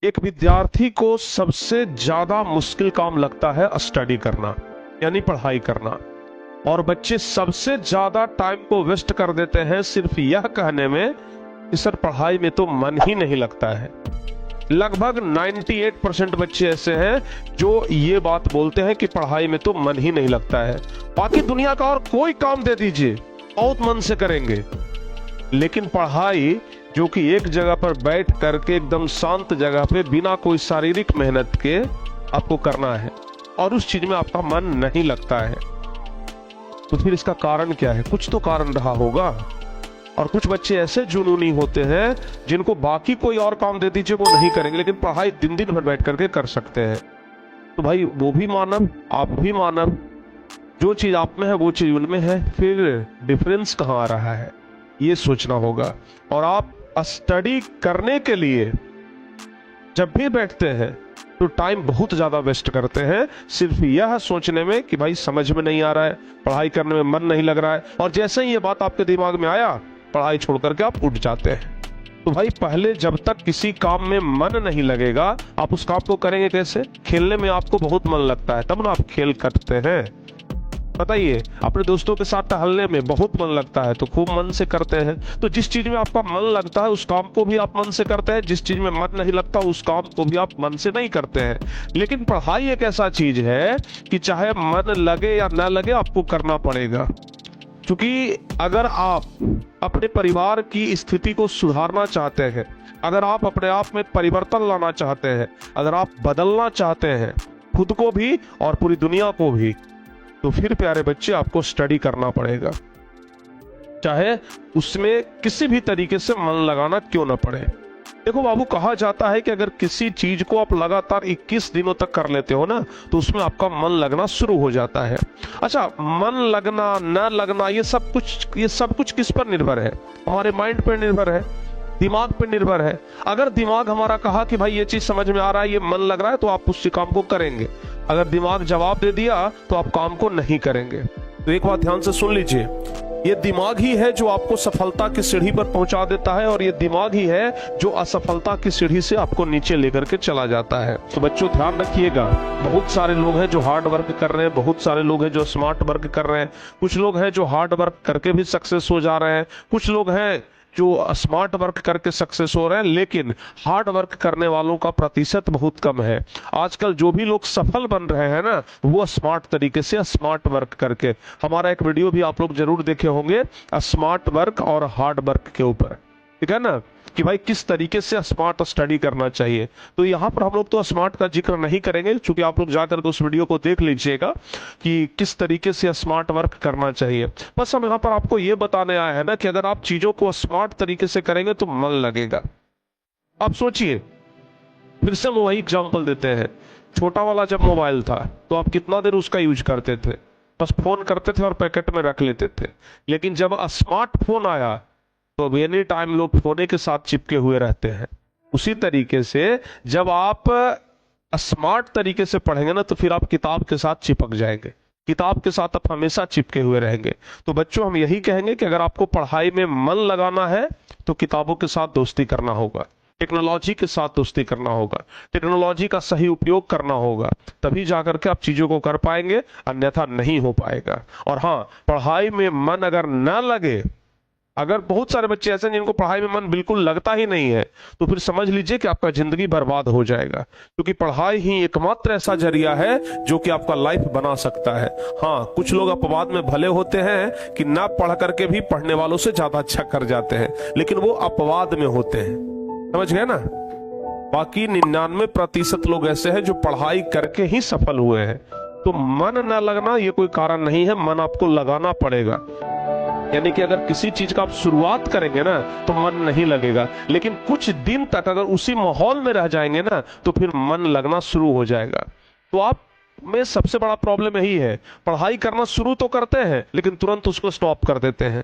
एक विद्यार्थी को सबसे ज्यादा मुश्किल काम लगता है स्टडी करना, यानी पढ़ाई करना। और बच्चे सबसे ज्यादा टाइम को वेस्ट कर देते हैं सिर्फ यह कहने में कि सर पढ़ाई में तो मन ही नहीं लगता है। लगभग 98% बच्चे ऐसे हैं जो ये बात बोलते हैं कि पढ़ाई में तो मन ही नहीं लगता है। बाकी दुनिया का और कोई काम दे दीजिए बहुत मन से करेंगे, लेकिन पढ़ाई जो कि एक जगह पर बैठ करके एकदम शांत जगह पे बिना कोई शारीरिक मेहनत के आपको करना है और उस चीज में आपका मन नहीं लगता है, तो फिर इसका कारण क्या है? कुछ तो कारण रहा होगा। और कुछ बच्चे ऐसे जुनूनी होते हैं जिनको बाकी कोई और काम दे दीजिए वो नहीं करेंगे, लेकिन पढ़ाई दिन दिन भर बैठ करके कर सकते हैं। तो भाई वो भी मानव, आप भी मानव, जो चीज आप में है वो चीज उनमें है, फिर डिफरेंस कहाँ आ रहा है ये सोचना होगा। और आप स्टडी करने के लिए जब भी बैठते हैं तो टाइम बहुत ज्यादा वेस्ट करते हैं सिर्फ यह सोचने में कि भाई समझ में नहीं आ रहा है, पढ़ाई करने में मन नहीं लग रहा है। और जैसे ही ये बात आपके दिमाग में आया पढ़ाई छोड़ करके आप उठ जाते हैं। तो भाई पहले जब तक किसी काम में मन नहीं लगेगा आप उस काम को करेंगे कैसे? खेलने में आपको बहुत मन लगता है तब ना आप खेल करते हैं। बताइए, अपने दोस्तों के साथ टहलने में बहुत मन लगता है तो खूब मन से करते हैं। तो जिस चीज में आपका मन लगता है उस काम को भी आप मन से करते हैं, जिस चीज में मन नहीं लगता उस काम को भी आप मन से नहीं करते हैं। लेकिन पढ़ाई एक ऐसा चीज है कि चाहे मन लगे या ना लगे आपको करना पड़ेगा। क्योंकि अगर आप अपने परिवार की स्थिति को सुधारना चाहते हैं, अगर आप अपने आप में परिवर्तन लाना चाहते हैं, अगर आप बदलना चाहते हैं खुद को भी और पूरी दुनिया को भी, तो फिर प्यारे बच्चे आपको स्टडी करना पड़ेगा, चाहे उसमें किसी भी तरीके से मन लगाना क्यों ना पड़े। देखो बाबू, कहा जाता है कि अगर किसी चीज को आप लगातार 21 दिनों तक कर लेते हो ना तो उसमें आपका मन लगना शुरू हो जाता है। अच्छा, मन लगना न लगना ये सब कुछ किस पर निर्भर है? हमारे माइंड पर निर्भर है, दिमाग पर निर्भर है। अगर दिमाग हमारा कहा कि भाई ये चीज समझ में आ रहा है, ये मन लग रहा है, तो आप उस काम को करेंगे। अगर दिमाग जवाब दे दिया तो आप काम को नहीं करेंगे। तो एक बात ध्यान से सुन लीजिए, ये दिमाग ही है जो आपको सफलता की सीढ़ी पर पहुंचा देता है और ये दिमाग ही है जो असफलता की सीढ़ी से आपको नीचे लेकर के चला जाता है। तो बच्चों ध्यान रखिएगा, बहुत सारे लोग हैं जो हार्ड वर्क कर रहे हैं, बहुत सारे लोग हैं जो स्मार्ट वर्क कर रहे हैं, कुछ लोग हैं जो हार्ड वर्क करके भी सक्सेस हो जा रहे हैं, कुछ लोग हैं जो स्मार्ट वर्क करके सक्सेस हो रहे हैं, लेकिन हार्ड वर्क करने वालों का प्रतिशत बहुत कम है। आजकल जो भी लोग सफल बन रहे हैं ना वो स्मार्ट तरीके से स्मार्ट वर्क करके। हमारा एक वीडियो भी आप लोग जरूर देखे होंगे स्मार्ट वर्क और हार्ड वर्क के ऊपर, ठीक है ना, कि भाई किस तरीके से स्मार्ट स्टडी करना चाहिए। तो यहाँ पर हम लोग तो स्मार्ट का जिक्र नहीं करेंगे, क्योंकि आप लोग जाकर के उस वीडियो को देख लीजिएगा कि किस तरीके से स्मार्ट वर्क करना चाहिए। बस हम यहाँ पर आपको ये बताने आए हैं ना कि अगर आप चीजों को स्मार्ट तरीके से करेंगे तो मन लगेगा। आप सोचिए, फिर से हम वही एग्जाम्पल देते हैं, छोटा वाला जब मोबाइल था तो आप कितना देर उसका यूज करते थे? बस फोन करते थे और पैकेट में रख लेते थे। लेकिन जब स्मार्टफोन आया तो अब एनी टाइम लोग फोन के साथ चिपके हुए रहते हैं। उसी तरीके से जब आप स्मार्ट तरीके से पढ़ेंगे ना तो फिर आप किताब के साथ चिपक जाएंगे, किताब के साथ आप हमेशा चिपके हुए रहेंगे। तो बच्चों हम यही कहेंगे कि अगर आपको पढ़ाई में मन लगाना है तो किताबों के साथ दोस्ती करना होगा, टेक्नोलॉजी के साथ दोस्ती करना होगा, टेक्नोलॉजी का सही उपयोग करना होगा, तभी जाकर के आप चीजों को कर पाएंगे, अन्यथा नहीं हो पाएगा। और हाँ, पढ़ाई में मन अगर न लगे, अगर बहुत सारे बच्चे ऐसे हैं जिनको पढ़ाई में मन बिल्कुल लगता ही नहीं है, तो फिर समझ लीजिए कि आपका जिंदगी बर्बाद हो जाएगा। क्योंकि पढ़ाई ही एकमात्र ऐसा जरिया है जो कि आपका लाइफ बना सकता है। हाँ, कुछ लोग अपवाद में भले होते हैं कि ना पढ़ करके भी पढ़ने वालों से ज्यादा अच्छा कर जाते हैं, लेकिन वो अपवाद में होते हैं, समझ गए ना। बाकी 99% लोग ऐसे हैं जो पढ़ाई करके ही सफल हुए हैं। तो मन न लगना ये कोई कारण नहीं है, मन आपको लगाना पड़ेगा। यानी कि अगर किसी चीज का आप शुरुआत करेंगे ना तो मन नहीं लगेगा, लेकिन कुछ दिन तक अगर उसी माहौल में रह जाएंगे ना तो फिर मन लगना शुरू हो जाएगा। तो आप में सबसे बड़ा प्रॉब्लम यही है, पढ़ाई करना शुरू तो करते हैं लेकिन तुरंत उसको स्टॉप कर देते हैं।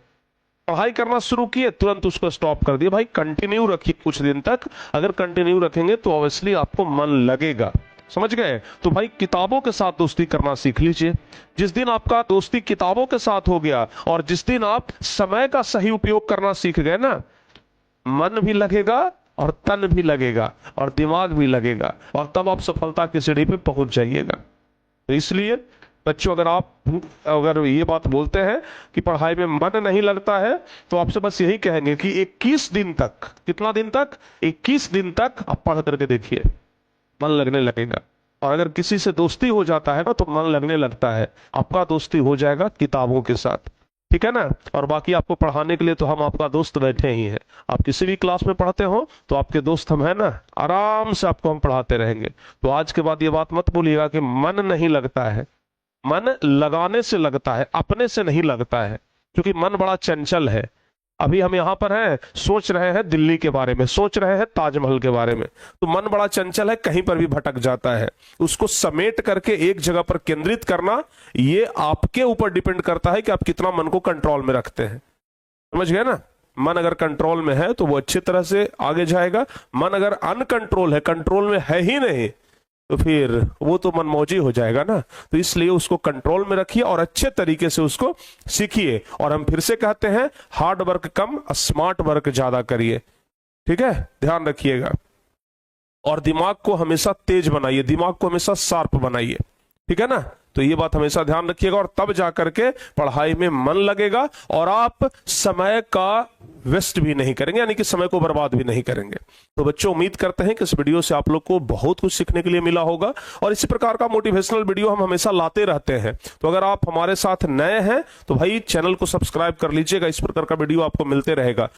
पढ़ाई करना शुरू किए तुरंत उसको स्टॉप कर दिया। भाई कंटिन्यू रखिए कुछ दिन तक, अगर कंटिन्यू रखेंगे तो ऑब्वियसली आपको मन लगेगा, समझ गए। तो भाई किताबों के साथ दोस्ती करना सीख लीजिए। जिस दिन आपका दोस्ती किताबों के साथ हो गया और जिस दिन आप समय का सही उपयोग करना सीख गए ना, मन भी लगेगा और तन भी लगेगा और दिमाग भी लगेगा, और तब आप सफलता की सीढ़ी पे पहुंच जाइएगा। तो इसलिए बच्चों, अगर ये बात बोलते हैं कि पढ़ाई में मन नहीं लगता है, तो आपसे बस यही कहेंगे कि 21 दिन तक, कितना दिन तक, 21 दिन तक आप पढ़ करके देखिए, मन लगने लगेगा। और अगर किसी से दोस्ती हो जाता है ना, तो मन लगने लगता है, आपका दोस्ती हो जाएगा किताबों के साथ, ठीक है ना। और बाकी आपको पढ़ाने के लिए तो हम आपका दोस्त बैठे ही हैं। आप किसी भी क्लास में पढ़ते हो तो आपके दोस्त हम हैं ना, आराम से आपको हम पढ़ाते रहेंगे। तो आज के बाद ये बात मत बोलिएगा कि मन नहीं लगता है। मन लगाने से लगता है, अपने से नहीं लगता है, क्योंकि मन बड़ा चंचल है। अभी हम यहाँ पर हैं, सोच रहे हैं दिल्ली के बारे में, सोच रहे हैं ताजमहल के बारे में, तो मन बड़ा चंचल है, कहीं पर भी भटक जाता है। उसको समेट करके एक जगह पर केंद्रित करना, ये आपके ऊपर डिपेंड करता है कि आप कितना मन को कंट्रोल में रखते हैं। समझ गए ना। मन अगर कंट्रोल में है तो वो अच्छी तरह से आगे जाएगा। मन अगर अनकंट्रोल है, कंट्रोल में है ही नहीं, तो फिर वो तो मनमौजी हो जाएगा ना। तो इसलिए उसको कंट्रोल में रखिए और अच्छे तरीके से उसको सीखिए। और हम फिर से कहते हैं, हार्ड वर्क कम, स्मार्ट वर्क ज्यादा करिए, ठीक है, ध्यान रखिएगा। और दिमाग को हमेशा तेज बनाइए, दिमाग को हमेशा शार्प बनाइए, ठीक है ना। तो ये बात हमेशा ध्यान रखिएगा, और तब जाकर के पढ़ाई में मन लगेगा और आप समय का वेस्ट भी नहीं करेंगे, यानी कि समय को बर्बाद भी नहीं करेंगे। तो बच्चों, उम्मीद करते हैं कि इस वीडियो से आप लोग को बहुत कुछ सीखने के लिए मिला होगा, और इसी प्रकार का मोटिवेशनल वीडियो हम हमेशा लाते रहते हैं। तो अगर आप हमारे साथ नए हैं तो भाई चैनल को सब्सक्राइब कर लीजिएगा, इस प्रकार का वीडियो आपको मिलते रहेगा।